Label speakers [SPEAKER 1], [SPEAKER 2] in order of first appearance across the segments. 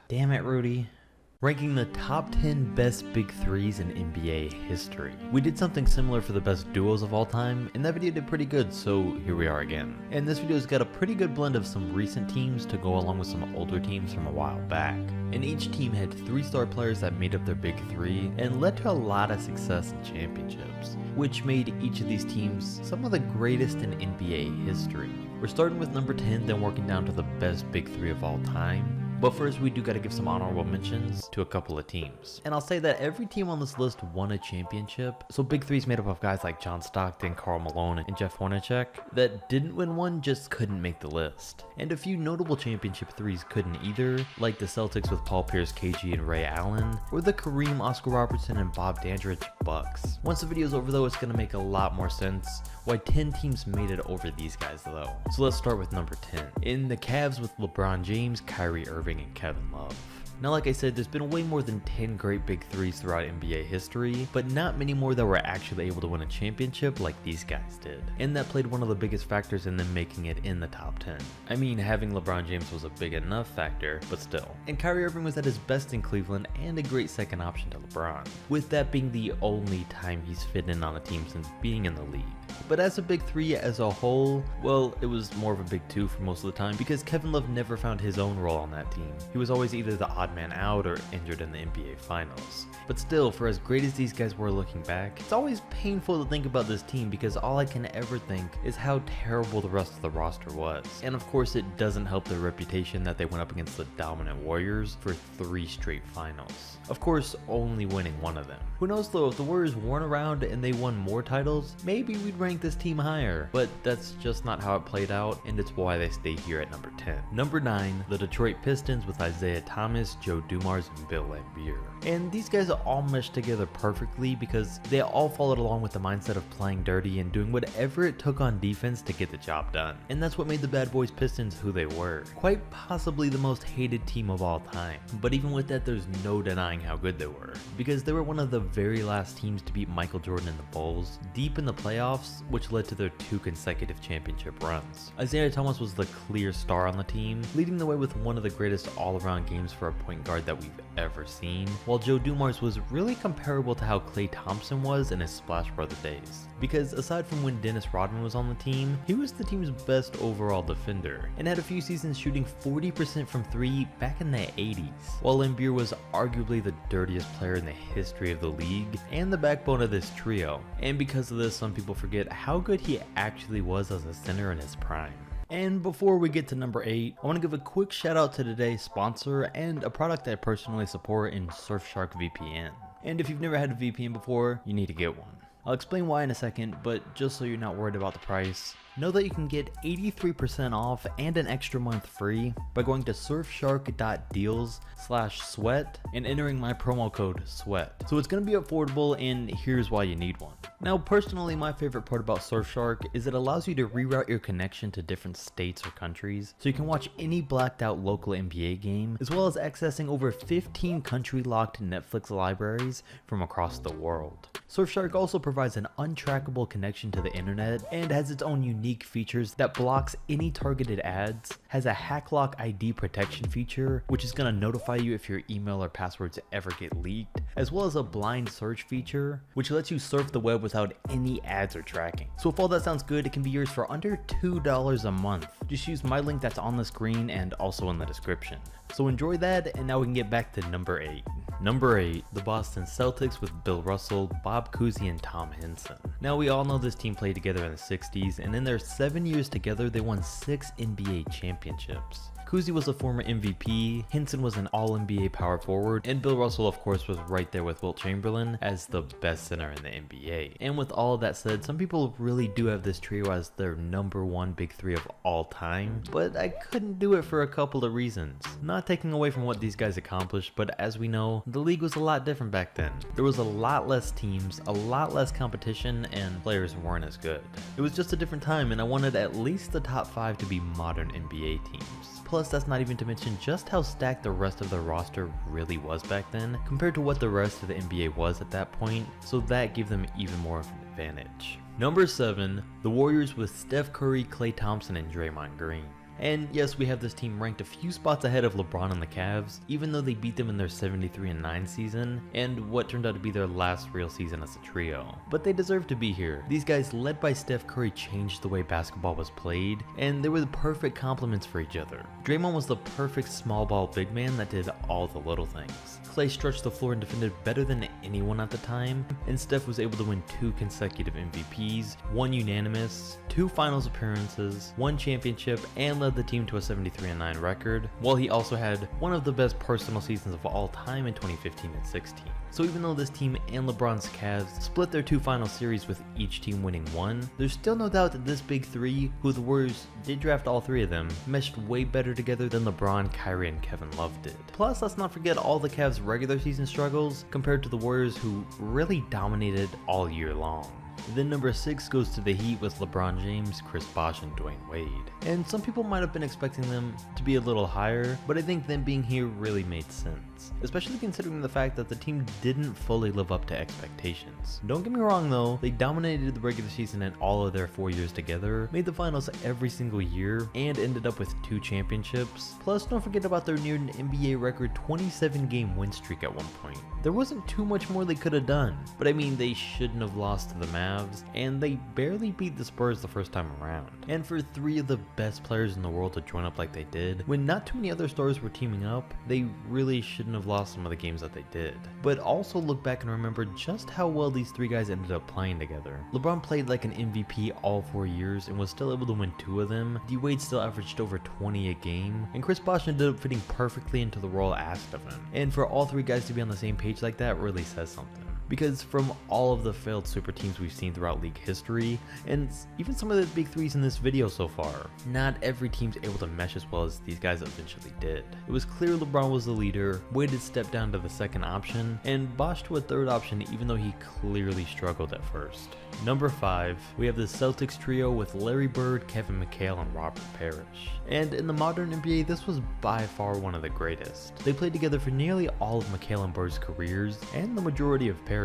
[SPEAKER 1] Damn it, Rudy. Ranking the top 10 best big threes in NBA history. We did something similar for the best duos of all time, and that video did pretty good, so here we are again. And this video's got a pretty good blend of some recent teams to go along with some older teams from a while back. And each team had 3-star players that made up their big three, and led to a lot of success in championships, which made each of these teams some of the greatest in NBA history. We're starting with number 10, then working down to the best big three of all time. But first, we do gotta give some honorable mentions to a couple of teams. And I'll say that every team on this list won a championship, so big threes made up of guys like John Stockton, Karl Malone, and Jeff Hornacek that didn't win one just couldn't make the list. And a few notable championship threes couldn't either, like the Celtics with Paul Pierce, KG, and Ray Allen, or the Kareem, Oscar Robertson, and Bob Dandridge Bucks. Once the video's over though, it's gonna make a lot more sense why 10 teams made it over these guys though. So let's start with number 10. In the Cavs with LeBron James, Kyrie Irving, and Kevin Love. Now, like I said, there's been way more than 10 great big threes throughout NBA history, but not many more that were actually able to win a championship like these guys did. And that played one of the biggest factors in them making it in the top 10. I mean, having LeBron James was a big enough factor, but still. And Kyrie Irving was at his best in Cleveland and a great second option to LeBron, with that being the only time he's fit in on a team since being in the league. But as a big three as a whole, well, it was more of a big two for most of the time because Kevin Love never found his own role on that team. He was always either the odd man out or injured in the NBA Finals. But still, for as great as these guys were looking back, it's always painful to think about this team because all I can ever think is how terrible the rest of the roster was. And of course, it doesn't help their reputation that they went up against the dominant Warriors for 3 straight finals. Of course, only winning one of them. Who knows though, if the Warriors weren't around and they won more titles, maybe we'd rank this team higher. But that's just not how it played out, and it's why they stay here at number 10. Number 9, the Detroit Pistons with Isaiah Thomas, Joe Dumars, and Bill Laimbeer. And these guys all meshed together perfectly because they all followed along with the mindset of playing dirty and doing whatever it took on defense to get the job done. And that's what made the bad boys Pistons who they were. Quite possibly the most hated team of all time. But even with that, there's no denying how good they were, because they were one of the very last teams to beat Michael Jordan and the Bulls deep in the playoffs, which led to their 2 consecutive championship runs. Isaiah Thomas was the clear star on the team, leading the way with one of the greatest all-around games for a point guard that we've ever seen, while Joe Dumars was really comparable to how Klay Thompson was in his Splash Brother days. Because aside from when Dennis Rodman was on the team, he was the team's best overall defender, and had a few seasons shooting 40% from 3 back in the 80s, while Laimbeer was arguably the dirtiest player in the history of the league and the backbone of this trio. And because of this, some people forget how good he actually was as a center in his prime. And before we get to number 8, I want to give a quick shout out to today's sponsor and a product I personally support in Surfshark VPN. And if you've never had a VPN before, you need to get one. I'll explain why in a second, but just so you're not worried about the price, know that you can get 83% off and an extra month free by going to surfshark.deals/sweat and entering my promo code SWEAT. So it's going to be affordable, and here's why you need one. Now, personally, my favorite part about Surfshark is it allows you to reroute your connection to different states or countries, so you can watch any blacked out local NBA game, as well as accessing over 15 country locked Netflix libraries from across the world. Surfshark also provides an untrackable connection to the internet and has its own unique features that blocks any targeted ads, has a HackLock ID protection feature, which is going to notify you if your email or passwords ever get leaked, as well as a blind search feature, which lets you surf the web without any ads or tracking. So if all that sounds good, it can be yours for under $2 a month. Just use my link that's on the screen and also in the description. So enjoy that, and now we can get back to number 8. Number 8, the Boston Celtics with Bill Russell, Bob Cousy, and Tom Henson. Now, we all know this team played together in the 60s, and in their 7 years together, they won 6 NBA championships. Cousy was a former MVP, Henson was an all-NBA power forward, and Bill Russell of course was right there with Wilt Chamberlain as the best center in the NBA. And with all of that said, some people really do have this trio as their number 1 big three of all time, but I couldn't do it for a couple of reasons. Not taking away from what these guys accomplished, but as we know, the league was a lot different back then. There was a lot less teams, a lot less competition, and players weren't as good. It was just a different time, and I wanted at least the top 5 to be modern NBA teams. Plus, that's not even to mention just how stacked the rest of the roster really was back then compared to what the rest of the NBA was at that point, so that gave them even more of an advantage. Number 7, the Warriors with Steph Curry, Klay Thompson, and Draymond Green. And yes, we have this team ranked a few spots ahead of LeBron and the Cavs, even though they beat them in their 73-9 season, and what turned out to be their last real season as a trio. But they deserve to be here. These guys, led by Steph Curry, changed the way basketball was played, and they were the perfect complements for each other. Draymond was the perfect small ball big man that did all the little things. Klay stretched the floor and defended better than anyone at the time, and Steph was able to win 2 consecutive MVPs, 1 unanimous, 2 finals appearances, 1 championship, and led the team to a 73-9 record, while he also had one of the best personal seasons of all time in 2015 and 16. So even though this team and LeBron's Cavs split their 2 final series with each team winning 1, there's still no doubt that this big 3, who the Warriors did draft all 3 of them, meshed way better together than LeBron, Kyrie, and Kevin Love did. Plus, let's not forget all the Cavs' regular season struggles compared to the Warriors, who really dominated all year long. Then number 6 goes to the Heat with LeBron James, Chris Bosh, and Dwayne Wade. And some people might have been expecting them to be a little higher, but I think them being here really made sense, especially considering the fact that the team didn't fully live up to expectations. Don't get me wrong though, they dominated the regular season in all of their 4 years together, made the finals every single year, and ended up with 2 championships. Plus, don't forget about their near NBA record 27-game win streak at one point. There wasn't too much more they could have done, but I mean, they shouldn't have lost to the Mavs, and they barely beat the Spurs the first time around. And for 3 of the best players in the world to join up like they did, when not too many other stars were teaming up, they really shouldn't have lost some of the games that they did. But also look back and remember just how well these 3 guys ended up playing together. LeBron played like an MVP all 4 years and was still able to win 2 of them. D Wade still averaged over 20 a game, and Chris Bosh ended up fitting perfectly into the role asked of him. And for all 3 guys to be on the same page like that really says something. Because from all of the failed super teams we've seen throughout league history, and even some of the big 3s in this video so far, not every team's able to mesh as well as these guys eventually did. It was clear LeBron was the leader, Wade had stepped down to the second option, and Bosh to a third option even though he clearly struggled at first. Number 5, we have the Celtics trio with Larry Bird, Kevin McHale, and Robert Parrish. And in the modern NBA, this was by far one of the greatest. They played together for nearly all of McHale and Bird's careers, and the majority of Parrish's.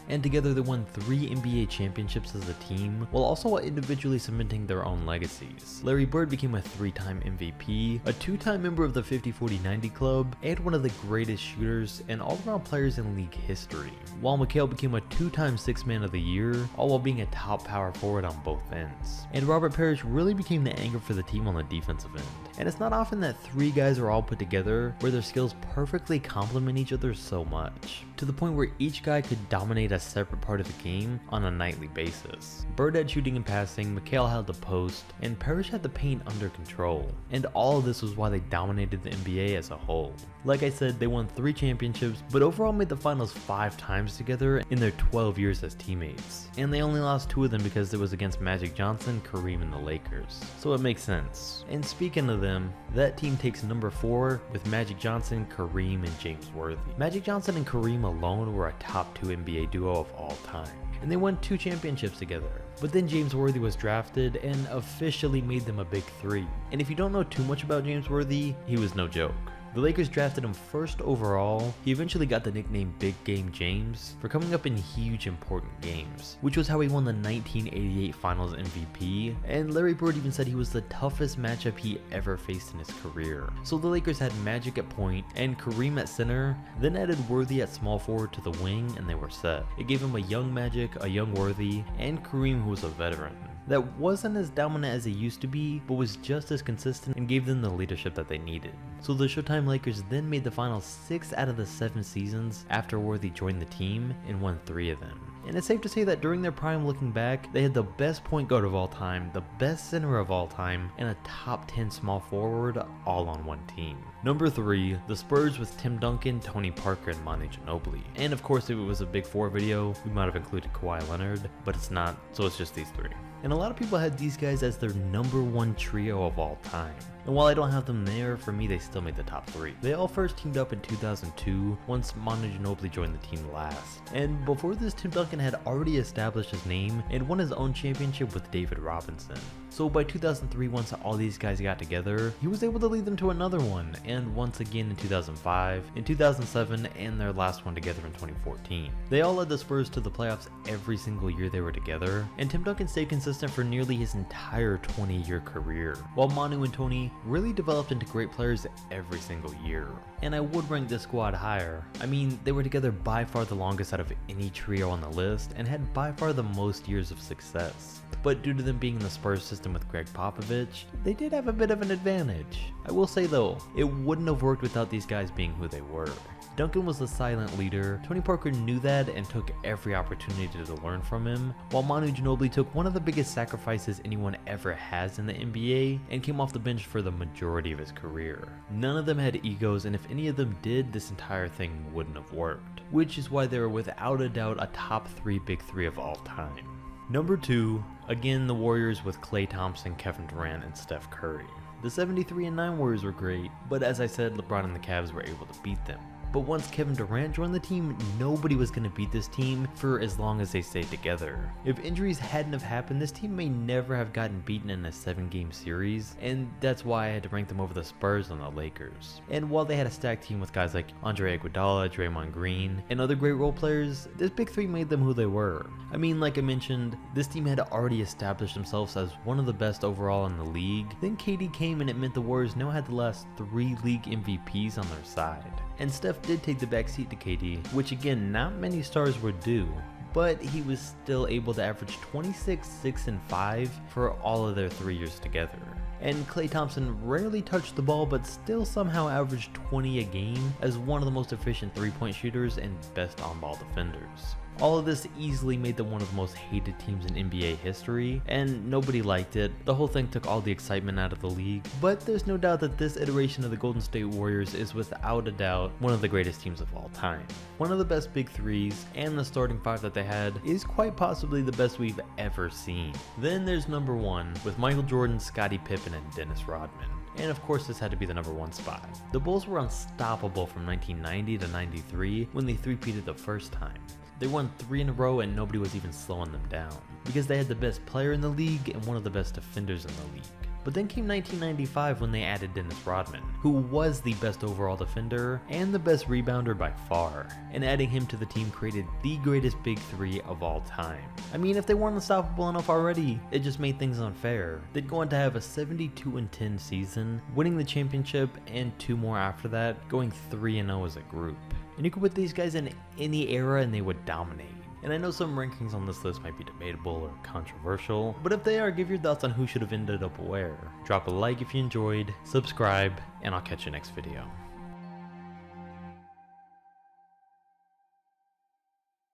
[SPEAKER 1] And together they won 3 NBA championships as a team, while also individually cementing their own legacies. Larry Bird became a 3-time MVP, a 2-time member of the 50-40-90 club, and one of the greatest shooters and all-around players in league history. While McHale became a 2-time 6th Man of the Year, all while being a top power forward on both ends. And Robert Parrish really became the anchor for the team on the defensive end. And it's not often that 3 guys are all put together where their skills perfectly complement each other so much, to the point where each guy could dominate a separate part of the game on a nightly basis. Bird had shooting and passing, McHale held the post, and Parrish had the paint under control. And all of this was why they dominated the NBA as a whole. Like I said, they won 3 championships, but overall made the finals 5 times together in their 12 years as teammates. And they only lost 2 of them because it was against Magic Johnson, Kareem, and the Lakers. So it makes sense. And speaking of them, that team takes number 4 with Magic Johnson, Kareem, and James Worthy. Magic Johnson and Kareem alone were a top 2 NBA duo of all time, and they won 2 championships together. But then James Worthy was drafted and officially made them a big 3. And if you don't know too much about James Worthy, he was no joke. The Lakers drafted him first overall. He eventually got the nickname Big Game James for coming up in huge important games, which was how he won the 1988 Finals MVP, and Larry Bird even said he was the toughest matchup he ever faced in his career. So the Lakers had Magic at point and Kareem at center, then added Worthy at small forward to the wing, and they were set. It gave him a young Magic, a young Worthy, and Kareem, who was a veteran that wasn't as dominant as he used to be, but was just as consistent and gave them the leadership that they needed. So the Showtime Lakers then made the finals 6 out of the 7 seasons after Worthy joined the team and won 3 of them. And it's safe to say that during their prime looking back, they had the best point guard of all time, the best center of all time, and a top 10 small forward all on one team. Number 3, the Spurs with Tim Duncan, Tony Parker, and Monte Ginobili. And of course, if it was a Big 4 video, we might have included Kawhi Leonard, but it's not, so it's just these 3. And a lot of people had these guys as their number 1 trio of all time. And while I don't have them there, for me they still made the top 3. They all first teamed up in 2002 once Manu Ginobili joined the team last. And before this, Tim Duncan had already established his name and won his own championship with David Robinson. So by 2003, once all these guys got together, he was able to lead them to another one, and once again in 2005, in 2007, and their last one together in 2014. They all led the Spurs to the playoffs every single year they were together, and Tim Duncan stayed consistent for nearly his entire 20-year career, while Manu and Tony really developed into great players every single year. And I would rank this squad higher. I mean, they were together by far the longest out of any trio on the list, and had by far the most years of success. But due to them being in the Spurs system with Greg Popovich, they did have a bit of an advantage. I will say though, it wouldn't have worked without these guys being who they were. Duncan was the silent leader, Tony Parker knew that and took every opportunity to learn from him, while Manu Ginobili took one of the biggest sacrifices anyone ever has in the NBA and came off the bench for the majority of his career. None of them had egos, and if any of them did, this entire thing wouldn't have worked, which is why they are without a doubt a top 3 big 3 of all time. Number 2, again the Warriors with Klay Thompson, Kevin Durant, and Steph Curry. The 73-9 Warriors were great, but as I said, LeBron and the Cavs were able to beat them. But once Kevin Durant joined the team, nobody was going to beat this team for as long as they stayed together. If injuries hadn't have happened, this team may never have gotten beaten in a 7-game series, and that's why I had to rank them over the Spurs and the Lakers. And while they had a stacked team with guys like Andre Iguodala, Draymond Green, and other great role players, this big 3 made them who they were. I mean, like I mentioned, this team had already established themselves as one of the best overall in the league. Then KD came and it meant the Warriors now had the last 3 league MVPs on their side. And Steph did take the backseat to KD, which again, not many stars would do, but he was still able to average 26, 6, and 5 for all of their 3 years together. And Klay Thompson rarely touched the ball, but still somehow averaged 20 a game as one of the most efficient 3-point shooters and best on-ball defenders. All of this easily made them one of the most hated teams in NBA history, and nobody liked it. The whole thing took all the excitement out of the league, but there's no doubt that this iteration of the Golden State Warriors is without a doubt one of the greatest teams of all time. One of the best big 3s, and the starting 5 that they had is quite possibly the best we've ever seen. Then there's number 1 with Michael Jordan, Scottie Pippen, and Dennis Rodman. And of course this had to be the number 1 spot. The Bulls were unstoppable from 1990 to 93 when they three-peated the first time. They won 3 in a row and nobody was even slowing them down, because they had the best player in the league and one of the best defenders in the league. But then came 1995 when they added Dennis Rodman, who was the best overall defender and the best rebounder by far, and adding him to the team created the greatest big 3 of all time. I mean, if they weren't unstoppable enough already, it just made things unfair. They'd go on to have a 72-10 season, winning the championship, and 2 more after that, going 3-0 as a group. And you could put these guys in any era and they would dominate. And I know some rankings on this list might be debatable or controversial, but if they are, give your thoughts on who should have ended up where. Drop a like if you enjoyed, subscribe, and I'll catch you next video.